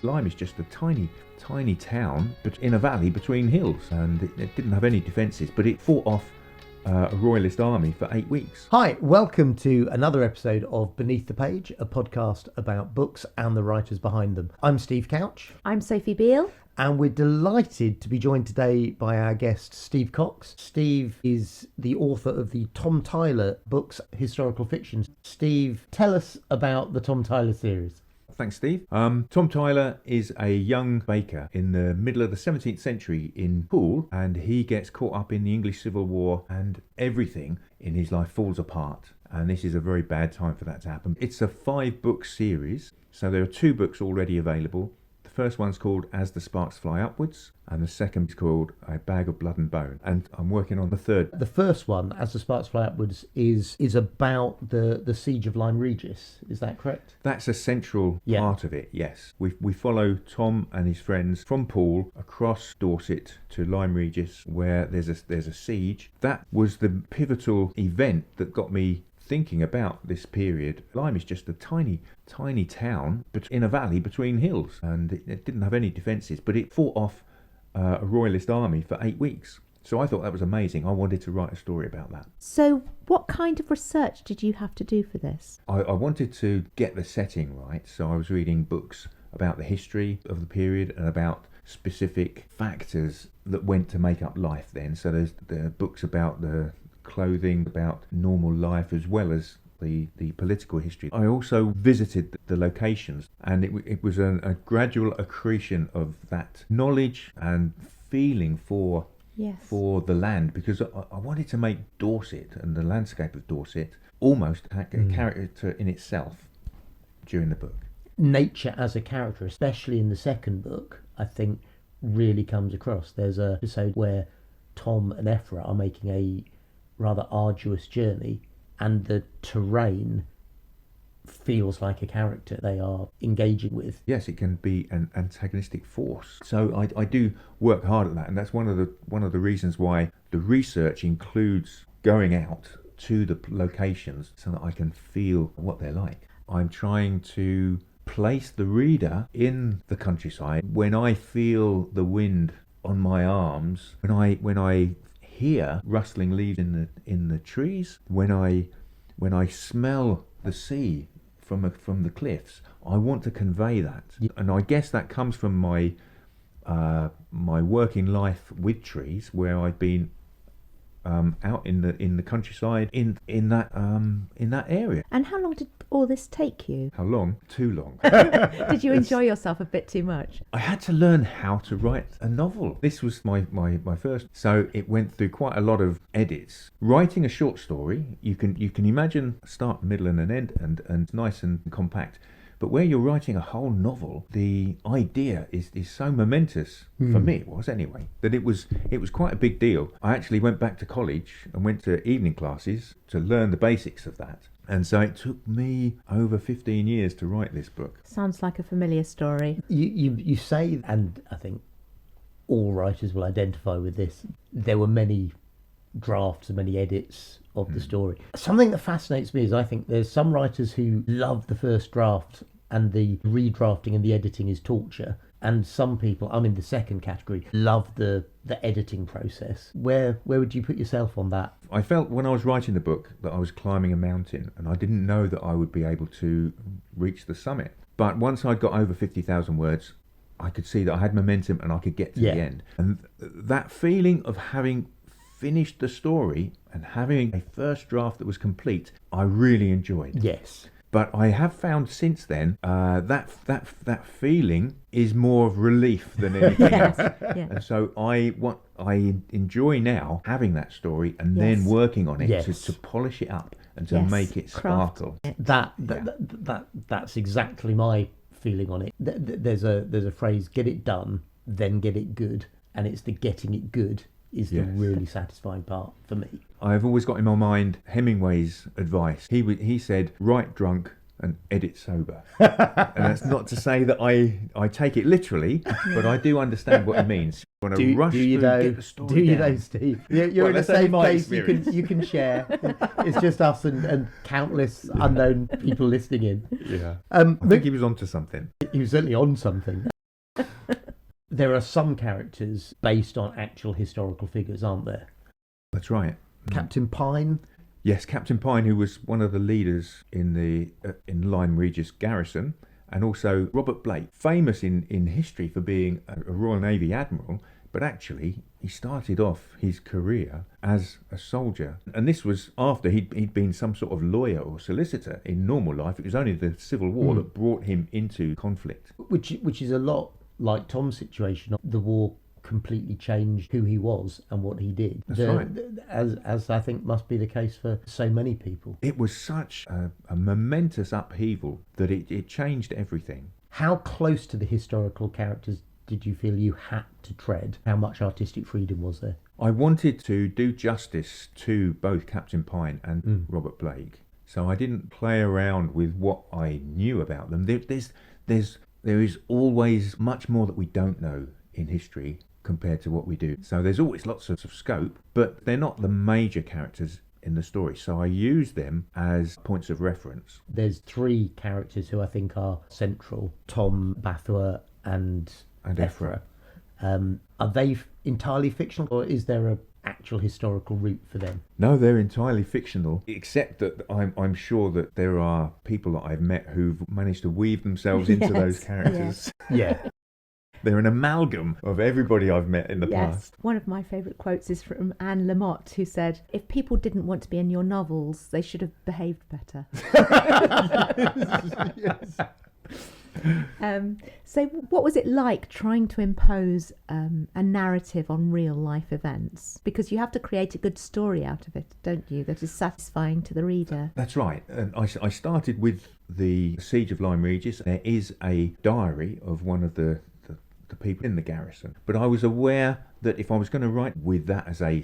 Lyme is just a tiny town but in a valley between hills, and it didn't have any defences, but it fought off a royalist army for 8 weeks. Hi, welcome to another episode of Beneath the Page, a podcast about books and the writers behind them. I'm Steve Couch. I'm Sophie Beal. And we're delighted to be joined today by our guest, Steve Cox. Steve is the author of the Tom Tyler books, historical fiction. Steve, tell us about the Tom Tyler series. Thanks, Steve. Tom Tyler is a young baker in the middle of the 17th century in Poole, and he gets caught up in the English Civil War, and everything in his life falls apart. And this is a very bad time for that to happen. It's a 5-book series, so there are 2 books already available. The first one's called As the Sparks Fly Upwards, and the second is called A Bag of Blood and Bone, and I'm working on the third. The first one, As the Sparks Fly Upwards, is about the siege of Lyme Regis. Is that correct? That's a central part of it, yes. We follow Tom and his friends from Poole across Dorset to Lyme Regis, where there's a siege. That was the pivotal event that got me thinking about this period. Lyme is just a tiny town but in a valley between hills, and it didn't have any defences, but it fought off a royalist army for 8 weeks. So I thought that was amazing. I wanted to write a story about that. So what kind of research did you have to do for this? I wanted to get the setting right, so I was reading books about the history of the period and about specific factors that went to make up life then. So there's the books about the clothing, about normal life, as well as the political history. I also visited the locations, and it was a gradual accretion of that knowledge and feeling for the land, because I wanted to make Dorset and the landscape of Dorset almost a character in itself during the book. Nature as a character, especially in the second book, I think really comes across. There's an episode where Tom and Ephra are making a rather arduous journey, and the terrain feels like a character they are engaging with. Yes, it can be an antagonistic force. So I do work hard at that, and that's one of the reasons why the research includes going out to the locations so that I can feel what they're like. I'm trying to place the reader in the countryside. When I feel the wind on my arms, when I hear rustling leaves in the trees, when I smell the sea from the cliffs, I want to convey that. And I guess that comes from my working life with trees, where I've been out in the countryside in that area. And how long did all this take you? How long? Too long. Did you enjoy yourself a bit too much? I had to learn how to write a novel. This was my first, so it went through quite a lot of edits. Writing a short story, you can imagine a start, middle, and an end, and nice and compact. But where you're writing a whole novel, the idea is so momentous, for me it was anyway, that it was quite a big deal. I actually went back to college and went to evening classes to learn the basics of that. And so it took me over 15 years to write this book. Sounds like a familiar story. You say, and I think all writers will identify with this, there were many drafts and many edits of the story. Something that fascinates me is I think there's some writers who love the first draft and the redrafting and the editing is torture, and some people, I'm in the second category, love the editing process. Where would you put yourself on that? I felt when I was writing the book that I was climbing a mountain, and I didn't know that I would be able to reach the summit. But once I got over 50,000 words, I could see that I had momentum and I could get to the end. And that feeling of having finished the story and having a first draft that was complete, I really enjoyed. Yes. But I have found since then that feeling is more of relief than anything else. Yeah. And so I enjoy now having that story and then working on it to polish it up and to make it sparkle. That's exactly my feeling on it. There's a phrase: get it done, then get it good, and it's the getting it good is the really satisfying part for me. I've always got in my mind Hemingway's advice. He said, write drunk and edit sober. And that's not to say that I take it literally, but I do understand what he means. You want to rush through and get the story down. Do you know, Steve? You're in a safe place you can share. It's just us and countless unknown people listening in. Yeah. I think he was onto something. He was certainly on something. there are some characters based on actual historical figures, aren't there? That's right. Captain Pine. Yes, Captain Pine, who was one of the leaders in the in Lyme Regis garrison, and also Robert Blake, famous in history for being a Royal Navy admiral, but actually he started off his career as a soldier. And this was after he'd been some sort of lawyer or solicitor in normal life. It was only the Civil War that brought him into conflict. Which is a lot like Tom's situation. The war completely changed who he was and what he did. That's right. As I think must be the case for so many people. It was such a momentous upheaval that it changed everything. How close to the historical characters did you feel you had to tread? How much artistic freedom was there? I wanted to do justice to both Captain Pine and Robert Blake, so I didn't play around with what I knew about them. There is always much more that we don't know in history compared to what we do. So there's always lots of scope, but they're not the major characters in the story. So I use them as points of reference. There's three characters who I think are central: Tom, Bathua, and Ephra. Are they entirely fictional, or is there a actual historical route for them? No, they're entirely fictional, except that I'm sure that there are people that I've met who've managed to weave themselves into those characters. Yeah. They're an amalgam of everybody I've met in the past. One of my favourite quotes is from Anne Lamott, who said, "If people didn't want to be in your novels, they should have behaved better." Yes. So what was it like trying to impose a narrative on real life events? Because you have to create a good story out of it, don't you, that is satisfying to the reader? That's right. And I started with the Siege of Lyme Regis. There is a diary of one of the people in the garrison, but I was aware that if I was going to write with that as a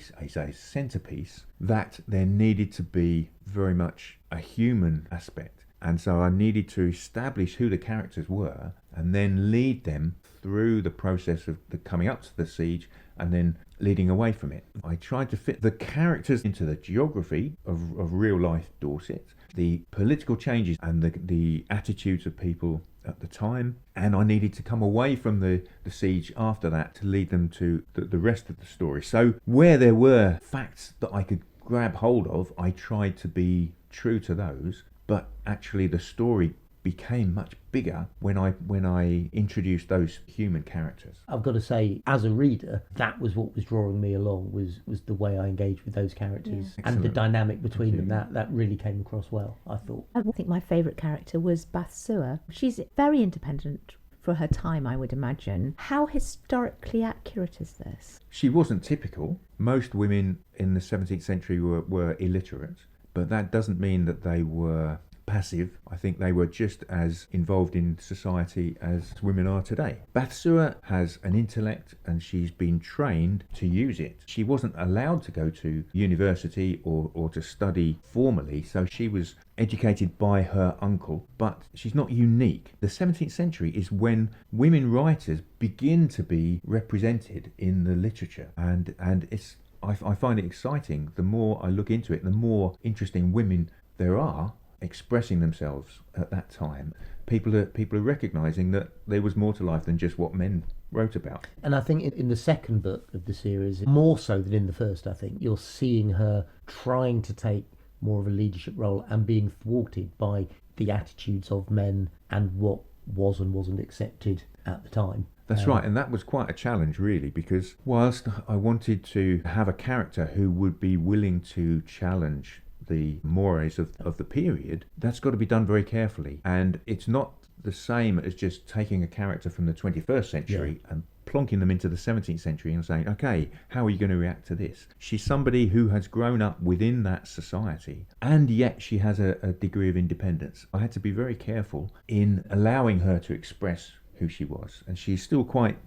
centrepiece, that there needed to be very much a human aspect. And so I needed to establish who the characters were and then lead them through the process of the coming up to the siege and then leading away from it. I tried to fit the characters into the geography of real life Dorset, the political changes and the attitudes of people at the time, and I needed to come away from the siege after that to lead them to the rest of the story. So where there were facts that I could grab hold of, I tried to be true to those. But actually the story became much bigger when I introduced those human characters. I've got to say, as a reader, that was what was drawing me along, was the way I engaged with those characters and the dynamic between them. That really came across well, I thought. I think my favourite character was Bathua. She's very independent for her time, I would imagine. How historically accurate is this? She wasn't typical. Most women in the 17th century were illiterate. But that doesn't mean that they were passive. I think they were just as involved in society as women are today. Bathua has an intellect and she's been trained to use it. She wasn't allowed to go to university or to study formally, so she was educated by her uncle, but she's not unique. The 17th century is when women writers begin to be represented in the literature, and it's I find it exciting. The more I look into it, the more interesting women there are expressing themselves at that time. People are recognising that there was more to life than just what men wrote about. And I think in the second book of the series, more so than in the first, I think, you're seeing her trying to take more of a leadership role and being thwarted by the attitudes of men and what was and wasn't accepted at the time. That's right, and that was quite a challenge, really, because whilst I wanted to have a character who would be willing to challenge the mores of the period, that's got to be done very carefully. And it's not the same as just taking a character from the 21st century and plonking them into the 17th century and saying, okay, how are you going to react to this? She's somebody who has grown up within that society, and yet she has a degree of independence. I had to be very careful in allowing her to express who she was, and she's still quite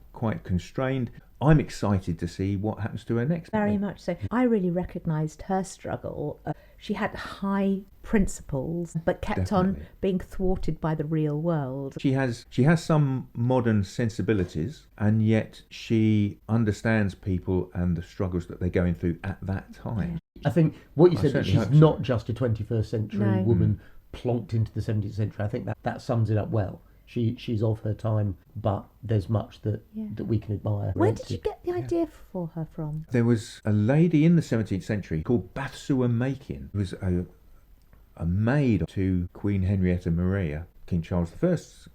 constrained. I'm excited to see what happens to her next. Very much so. I really recognised her struggle. She had high principles, but kept on being thwarted by the real world. She has some modern sensibilities, and yet she understands people and the struggles that they're going through at that time. I think what you said, that she's not just a 21st century woman plonked into the 17th century, I think that sums it up well. She's of her time, but there's much that we can admire. Where did you get the idea for her from? There was a lady in the 17th century called Bathsheba Machin, who was a maid to Queen Henrietta Maria, King Charles I's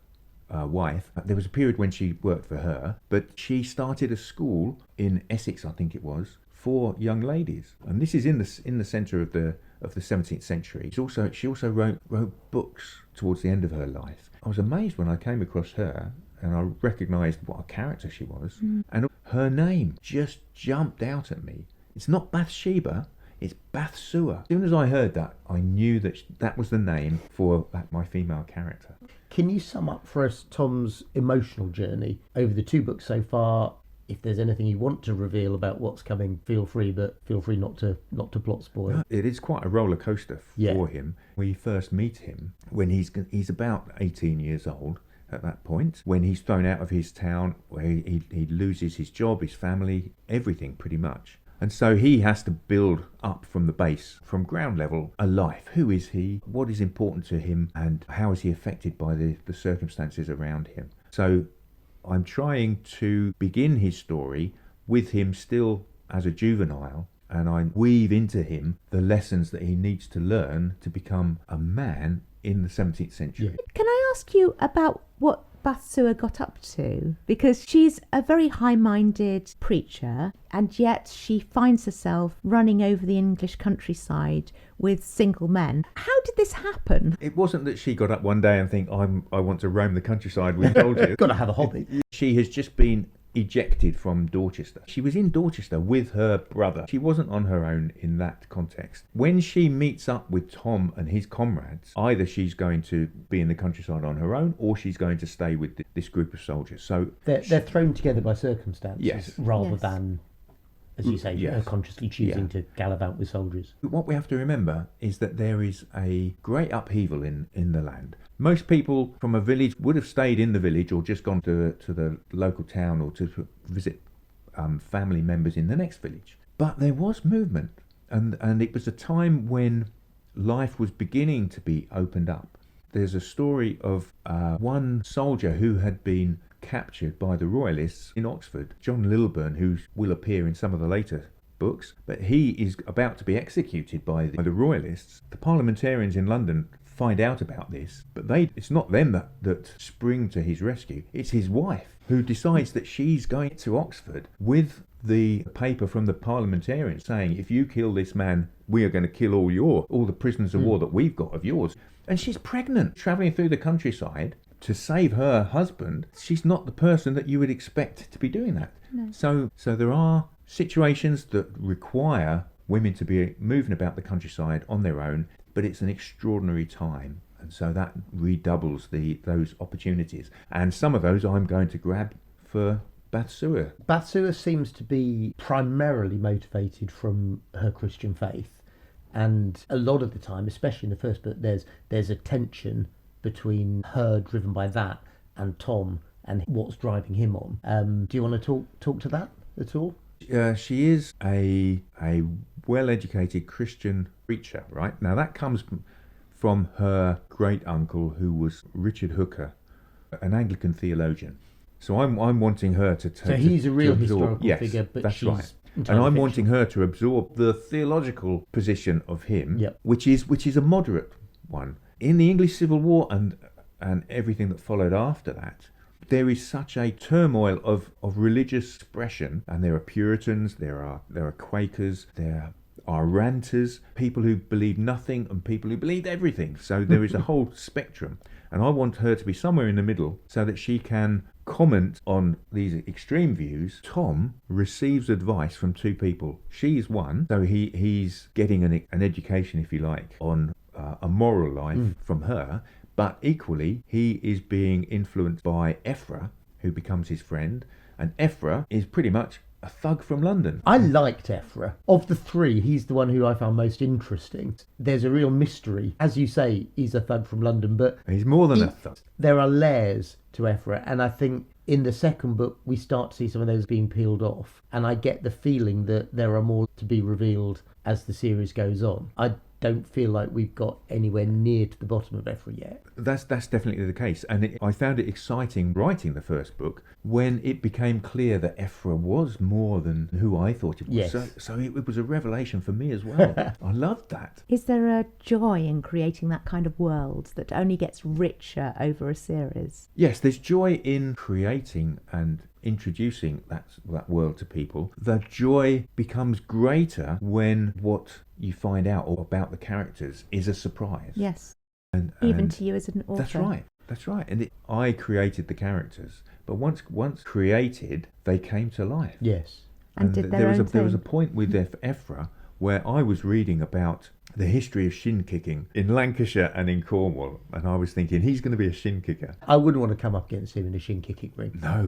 wife. There was a period when she worked for her, but she started a school in Essex, I think it was, for young ladies, and this is in the centre of the 17th century. She also wrote books towards the end of her life. I was amazed when I came across her, and I recognised what a character she was, and her name just jumped out at me. It's not Bathsheba, it's Bathsheba. As soon as I heard that, I knew that was the name for my female character. Can you sum up for us Tom's emotional journey over the 2 books so far? If there's anything you want to reveal about what's coming, feel free, but feel free not to plot spoil. It is quite a roller coaster for him. We first meet him when he's about 18 years old at that point, when he's thrown out of his town, where he loses his job, his family, everything pretty much. And so he has to build up from the base, from ground level, a life. Who is he? What is important to him? And how is he affected by the circumstances around him? So I'm trying to begin his story with him still as a juvenile, and I weave into him the lessons that he needs to learn to become a man in the 17th century. Can I ask you about what Bathsheba got up to? Because she's a very high-minded preacher, and yet she finds herself running over the English countryside with single men. How did this happen? It wasn't that she got up one day and think, I want to roam the countryside with soldiers. Got to have a hobby. She has just been ejected from Dorchester. She was in Dorchester with her brother. She wasn't on her own in that context. When she meets up with Tom and his comrades, either she's going to be in the countryside on her own, or she's going to stay with this group of soldiers. So they're thrown together by circumstances rather than, as you say, consciously choosing to gallivant with soldiers. What we have to remember is that there is a great upheaval in the land. Most people from a village would have stayed in the village or just gone to the local town or to visit family members in the next village. But there was movement, and it was a time when life was beginning to be opened up. There's a story of one soldier who had been captured by the Royalists in Oxford, John Lilburne, who will appear in some of the later books, but he is about to be executed by the Royalists. The parliamentarians in London find out about this, but it's not them that spring to his rescue. It's his wife, who decides that she's going to Oxford with the paper from the parliamentarians saying, if you kill this man, we are going to kill all the prisoners of war that we've got of yours. And she's pregnant, travelling through the countryside to save her husband. She's not the person that you would expect to be doing that. No. So there are situations that require women to be moving about the countryside on their own, but it's an extraordinary time, and so that redoubles those opportunities. And some of those I'm going to grab for Bathsheba. Bathsheba seems to be primarily motivated from her Christian faith, and a lot of the time, especially in the first book, there's a tension between her driven by that and Tom and what's driving him on. Do you want to talk to that at all? She is a well-educated Christian preacher, right? Now that comes from her great uncle, who was Richard Hooker, an Anglican theologian. So I'm wanting her to So he's a real absorb, historical figure, but that's she's right. And entirely I'm fictional. wanting her to absorb the theological position of him, Yep. which is a moderate one. In the English Civil War and everything that followed after that, there is such a turmoil of religious expression, and there are Puritans, there are Quakers, there are ranters, people who believe nothing and people who believe everything. So there is a whole spectrum, and I want her to be somewhere in the middle so that she can comment on these extreme views. Tom receives advice from 2 people. She's one, so he's getting an education, if you like, on a moral life from her. But equally, he is being influenced by Ephra, who becomes his friend. And Ephra is pretty much a thug from London. I liked Ephra. Of the 3, he's the one who I found most interesting. There's a real mystery. As you say, he's a thug from London, but He's more than a thug. there are layers to Ephra, and I think in the second book we start to see some of those being peeled off, and I get the feeling that there are more to be revealed as the series goes on. I don't feel like we've got anywhere near to the bottom of Ephra yet. That's definitely the case, and I found it exciting writing the first book when it became clear that Ephra was more than who I thought it was. Yes. So it was a revelation for me as well. I loved that. Is there a joy in creating that kind of world that only gets richer over a series? Yes, there's joy in creating and introducing that world to people. The joy becomes greater when what you find out about the characters is a surprise. Yes. And even to you as an author. That's right. And I created the characters, but once created, they came to life. Yes. And did their there was own there was a thing. point with Ephra where I was reading about the history of shin kicking in Lancashire and in Cornwall, and I was thinking he's going to be a shin kicker. I wouldn't want to come up against him in a shin kicking ring. No.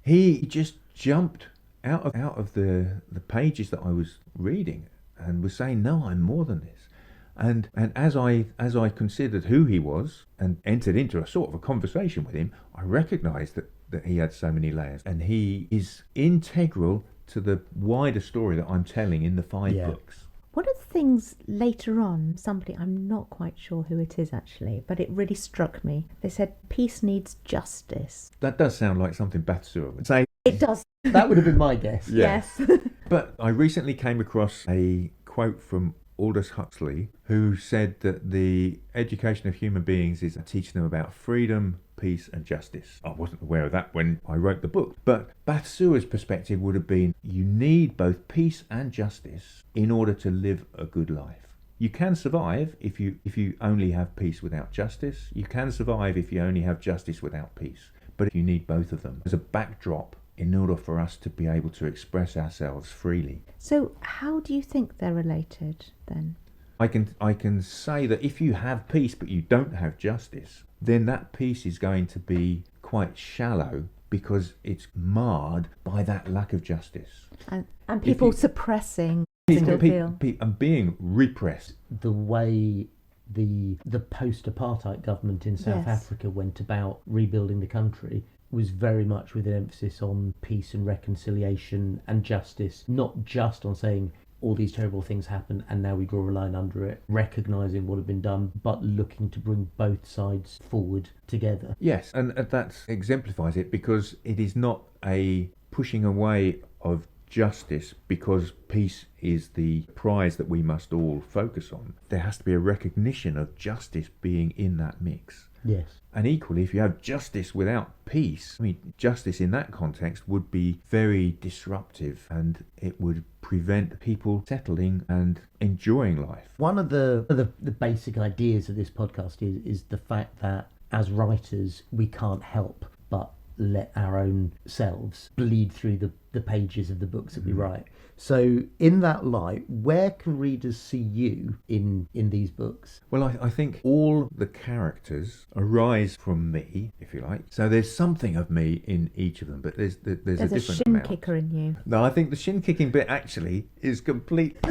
He just jumped out of the pages that I was reading and was saying, no, I'm more than this. And as I considered who he was and entered into a sort of a conversation with him, I recognised that he had so many layers, and he is integral to the wider story that I'm telling in the 5 books. One of the things later on, somebody, I'm not quite sure who it is actually, but it really struck me. They said, peace needs justice. That does sound like something Bathsheba would say. It does. That would have been my guess. Yeah. Yes. But I recently came across a quote from Aldous Huxley, who said that the education of human beings is teaching them about freedom, peace and justice. I wasn't aware of that when I wrote the book, but Bathsheba's perspective would have been you need both peace and justice in order to live a good life. You can survive if you only have peace without justice. You can survive if you only have justice without peace. But you need both of them as a backdrop in order for us to be able to express ourselves freely. So how do you think they're related then? I can say that if you have peace but you don't have justice, then that peace is going to be quite shallow because it's marred by that lack of justice. And people suppressing still feel. And being repressed. The way the post-apartheid government in South Yes. Africa went about rebuilding the country was very much with an emphasis on peace and reconciliation and justice, not just on saying all these terrible things happen and now we draw a line under it, recognising what had been done, but looking to bring both sides forward together. Yes, and that exemplifies it because it is not a pushing away of justice because peace is the prize that we must all focus on. There has to be a recognition of justice being in that mix. Yes. And equally, if you have justice without peace, I mean, justice in that context would be very disruptive and it would prevent people settling and enjoying life. One of the basic ideas of this podcast is the fact that as writers, we can't help but let our own selves bleed through the pages of the books that we write. So in that light, where can readers see you in these books? Well, I think all the characters arise from me, if you like. So there's something of me in each of them, but there's a different There's a shin amount. kicker in you. No, I think the shin kicking bit actually is complete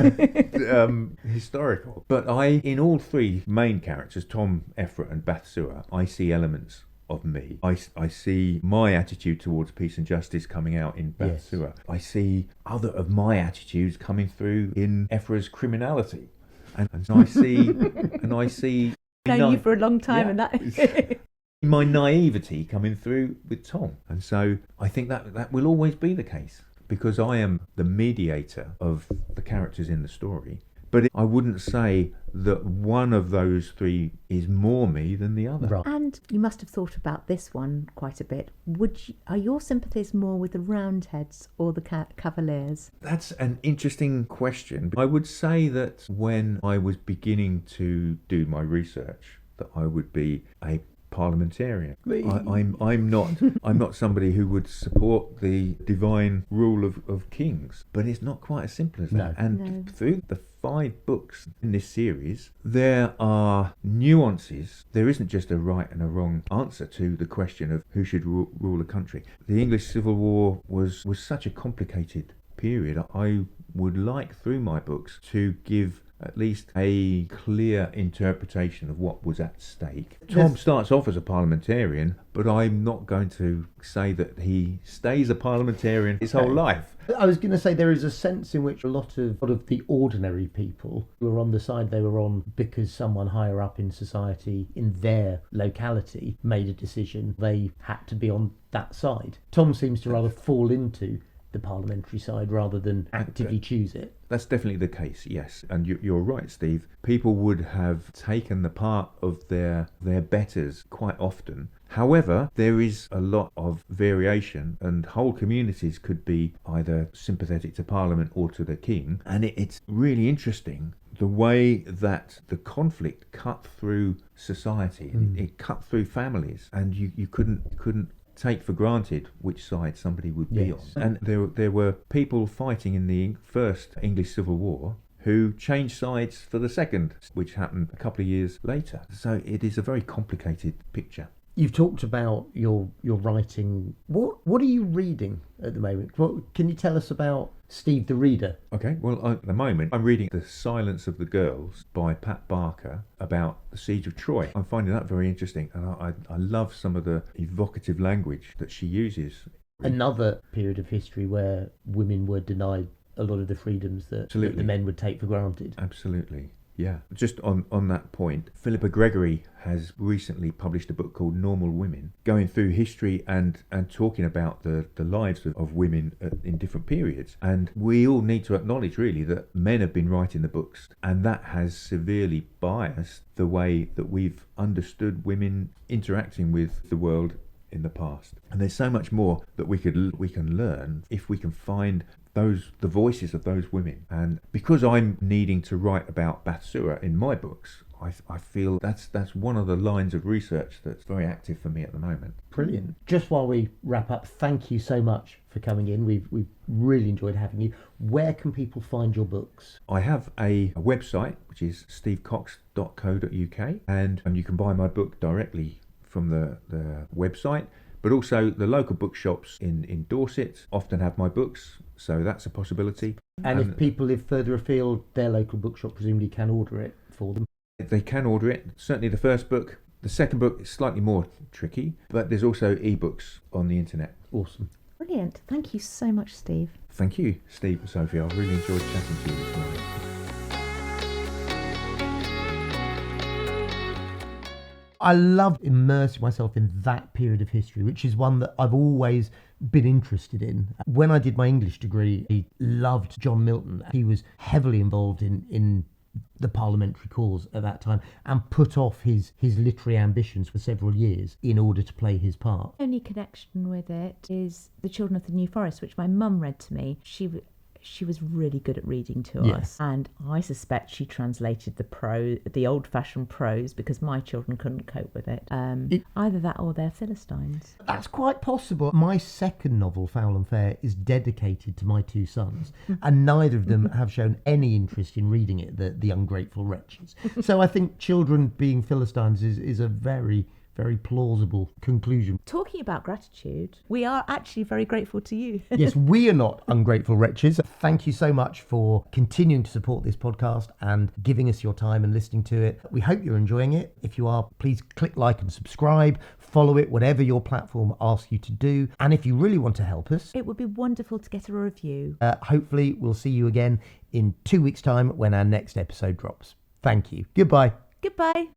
historical. But in all 3 main characters, Tom, Ephra and Bathsheba, I see elements of me. I see my attitude towards peace and justice coming out in Bathsheba. Yes. I see other of my attitudes coming through in Ephra's criminality. And I see Known you for a long time and that my naivety coming through with Tom. And so I think that will always be the case because I am the mediator of the characters in the story. But I wouldn't say that one of those 3 is more me than the other. Right. And you must have thought about this one quite a bit. Are your sympathies more with the Roundheads or the Cavaliers? That's an interesting question. I would say that when I was beginning to do my research, that I would be a parliamentarian. I'm not somebody who would support the divine rule of kings, but it's not quite as simple as that. And through the 5 books in this series, there are nuances. There isn't just a right and a wrong answer to the question of who should rule a country. The English Civil War was such a complicated period. I would like through my books to give at least a clear interpretation of what was at stake. Tom starts off as a parliamentarian, but I'm not going to say that he stays a parliamentarian his whole life. I was going to say there is a sense in which a lot of the ordinary people who were on the side they were on because someone higher up in society in their locality made a decision, they had to be on that side. Tom seems to rather fall into the parliamentary side rather than actively choose it. That's definitely the case, yes. And you're right, Steve. People would have taken the part of their betters quite often. However, there is a lot of variation, and whole communities could be either sympathetic to Parliament or to the King. And it's really interesting the way that the conflict cut through society. It cut through families, and you couldn't take for granted which side somebody would be on. And there were people fighting in the first English Civil War who changed sides for the second, which happened a couple of years later. So it is a very complicated picture. You've talked about your writing. What are you reading at the moment? Can you tell us about Steve the Reader? Okay, well, at the moment, I'm reading The Silence of the Girls by Pat Barker about the Siege of Troy. I'm finding that very interesting, and I love some of the evocative language that she uses. Another period of history where women were denied a lot of the freedoms that the men would take for granted. Absolutely. Yeah. Just on that point, Philippa Gregory has recently published a book called Normal Women, going through history and talking about the lives of women in different periods. And we all need to acknowledge, really, that men have been writing the books, and that has severely biased the way that we've understood women interacting with the world in the past. And there's so much more that we can learn if we can find the voices of those women. And because I'm needing to write about Bathsheba in my books, I feel that's one of the lines of research that's very active for me at the moment. Brilliant. Just while we wrap up, thank you so much for coming in. We've really enjoyed having you. Where can people find your books? I have a website, which is stevecox.co.uk, and you can buy my book directly from the website. But also the local bookshops in Dorset often have my books, so that's a possibility. And if people live further afield, their local bookshop presumably can order it for them. They can order it. Certainly the first book. The second book is slightly more tricky, but there's also ebooks on the internet. Awesome. Brilliant. Thank you so much, Steve. Thank you, Steve and Sophie. I really enjoyed chatting to you this morning. I love immersing myself in that period of history, which is one that I've always been interested in. When I did my English degree, I loved John Milton. He was heavily involved in the parliamentary cause at that time and put off his literary ambitions for several years in order to play his part. The only connection with it is The Children of the New Forest, which my mum read to me. She was really good at reading to us, and I suspect she translated the old-fashioned prose, because my children couldn't cope with it. Either that or they're Philistines. That's quite possible. My second novel, Foul and Fair, is dedicated to my two sons, and neither of them have shown any interest in reading it, the ungrateful wretches. So I think children being Philistines is a very, very plausible conclusion. Talking about gratitude, we are actually very grateful to you. Yes, we are not ungrateful wretches. Thank you so much for continuing to support this podcast and giving us your time and listening to it. We hope you're enjoying it. If you are, please click like and subscribe, follow it, whatever your platform asks you to do. And if you really want to help us, it would be wonderful to get a review. Hopefully we'll see you again in 2 weeks' time when our next episode drops. Thank you. Goodbye. Goodbye.